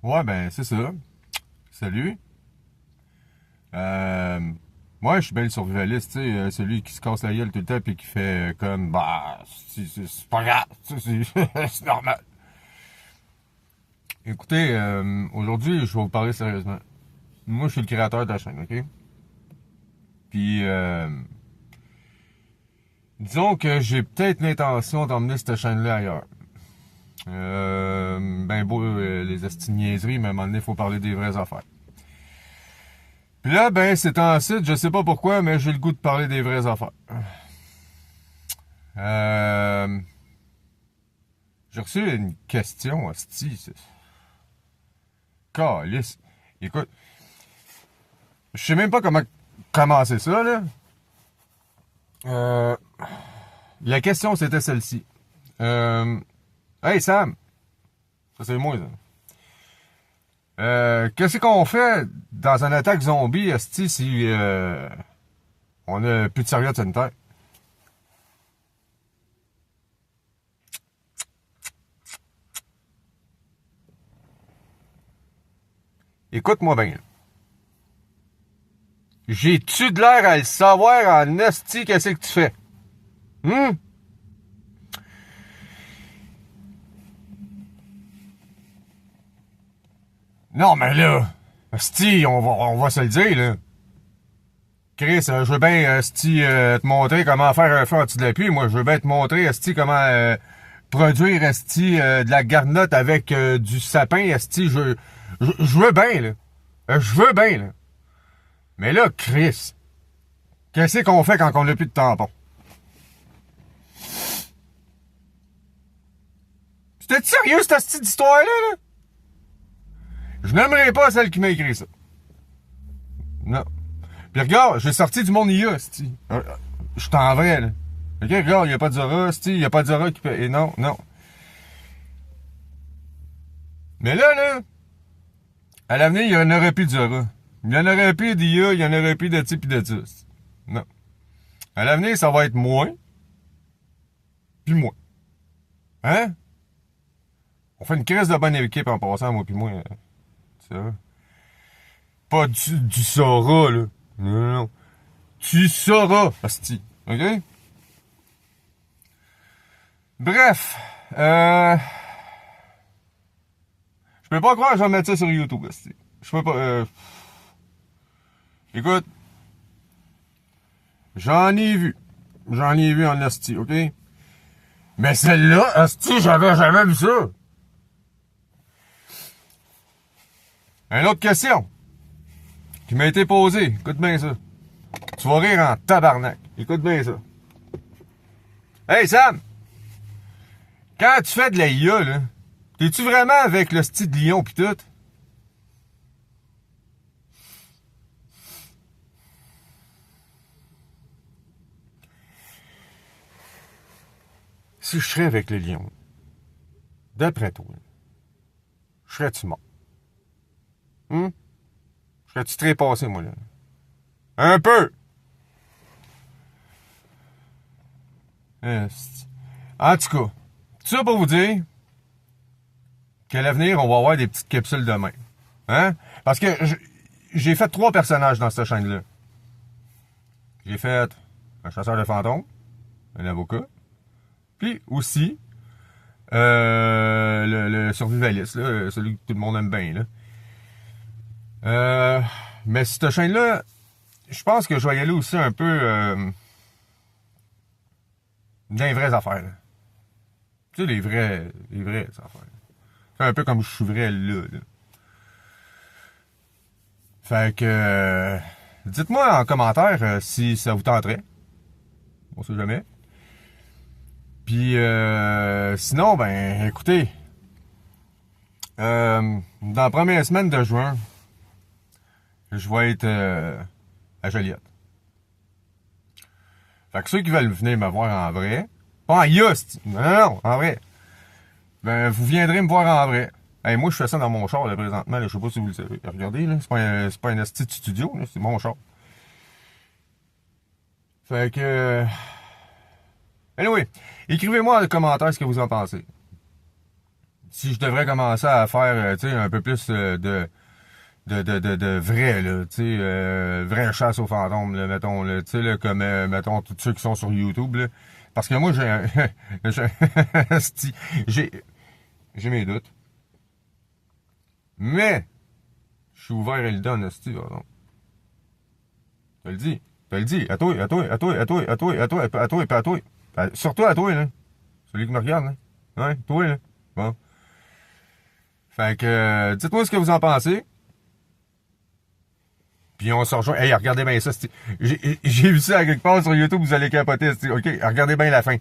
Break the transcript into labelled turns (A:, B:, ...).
A: Ouais, ben, c'est ça. Salut. Moi, je suis bien le survivaliste, tu sais, celui qui se casse la gueule tout le temps et qui fait comme, bah, c'est pas grave, c'est normal. Écoutez, aujourd'hui, je vais vous parler sérieusement. Moi, je suis le créateur de la chaîne, ok? Puis, disons que j'ai peut-être l'intention d'emmener cette chaîne-là ailleurs. Ben beau, les esti-niaiseries, mais à un moment donné, il faut parler des vraies affaires. Puis là, ben, c'est un site, je sais pas pourquoi, mais j'ai le goût de parler des vraies affaires. Euh, j'ai reçu une question, hostie. Calice. Écoute, je sais même pas comment commencer ça, là. Euh, la question, c'était celle-ci. Hey, Sam. Ça, c'est moi, ça. Qu'est-ce qu'on fait dans une attaque zombie, hostie, si on a plus de serviettes sanitaires? Écoute-moi bien. J'ai-tu de l'air à le savoir en hostie qu'est-ce que tu fais? Hum? Non, mais là, hostie, on va se le dire, là. Chris, je veux bien, hostie, te montrer comment faire un feu anti de la pluie. Moi, je veux bien te montrer, hostie, comment produire, hostie, de la garnotte avec du sapin, hostie. Je veux bien, là. Je veux bien, là. Mais là, Chris, qu'est-ce qu'on fait quand on n'a plus de tampon? C'était sérieux, cette hostie d'histoire-là, là? Je n'aimerais pas celle qui m'a écrit ça. Non. Puis regarde, j'ai sorti du monde IA, hostie. Je t'en vrai, là. Ok, regarde, il n'y a pas de Zora, hostie, il n'y a pas de Zora qui peut... Et non, non. Mais là, à l'avenir, il n'y en aurait plus de Zora. Il n'y en aurait plus d'IA, il n'y en aurait plus de type et de ça. Non. À l'avenir, ça va être moins, puis moins. Hein? On fait une crise de bonne équipe en passant, moi puis moi. Ça. Pas du Zora, là. Non, non, non. Tu sauras, hostie. OK? Bref. Je peux pas croire que je vais mettre ça sur YouTube, hostie. Je peux pas... Écoute, j'en ai vu. J'en ai vu en hostie, OK? Mais celle-là, hostie, j'avais jamais vu ça. Une autre question qui m'a été posée. Écoute bien ça. Tu vas rire en tabarnak. Écoute bien ça. Hey Sam! Quand tu fais de la IA, là, t'es-tu vraiment avec le style de lion pis tout? Si je serais avec le lion, d'après toi, je serais-tu mort? Hum? Je serais-tu trépassé, moi, là? Un peu! En tout cas, tout ça pour vous dire qu'à l'avenir, on va avoir des petites capsules de même. Hein? Parce que j'ai fait 3 personnages dans cette chaîne-là. J'ai fait un chasseur de fantômes, un avocat, puis aussi le survivaliste, là, celui que tout le monde aime bien. Là. Mais cette chaîne-là, je pense que je vais y aller aussi un peu dans les vraies affaires. Là. Tu sais, les vraies affaires. C'est un peu comme je suis vrai là. Fait que dites-moi en commentaire si ça vous tenterait. On sait jamais. Puis sinon, ben écoutez, dans la première semaine de juin, je vais être à Joliette. Fait que ceux qui veulent venir me voir en vrai, pas en Yost, non, non, en vrai, ben vous viendrez me voir en vrai. Hey, moi, je fais ça dans mon char, là, présentement, là, je sais pas si vous le savez. Regardez, là, c'est pas un esti de studio, là, c'est mon char. Fait que... anyway, écrivez-moi dans les commentaires ce que vous en pensez. si je devrais commencer à faire, tu sais, un peu plus de vrai, là, tu sais, vraie chasse aux fantômes, là, mettons, là, tu sais, là, comme, mettons, tous ceux qui sont sur YouTube, là. Parce que moi, j'ai un, j'ai, j'ai mes doutes. Mais, je suis ouvert à le donner, esti, pardon. Je te le dis. Je te le dis. À toi, à toi, à toi, à toi, à toi, à toi, à toi, à toi. Surtout à toi, là. Celui qui me regarde, là. Ouais, toi, là. Bon. Fait que, dites-moi ce que vous en pensez. Puis on se rejoint. Hey, regardez bien ça. J'ai vu ça à quelque part sur YouTube, vous allez capoter. OK, regardez bien la fin.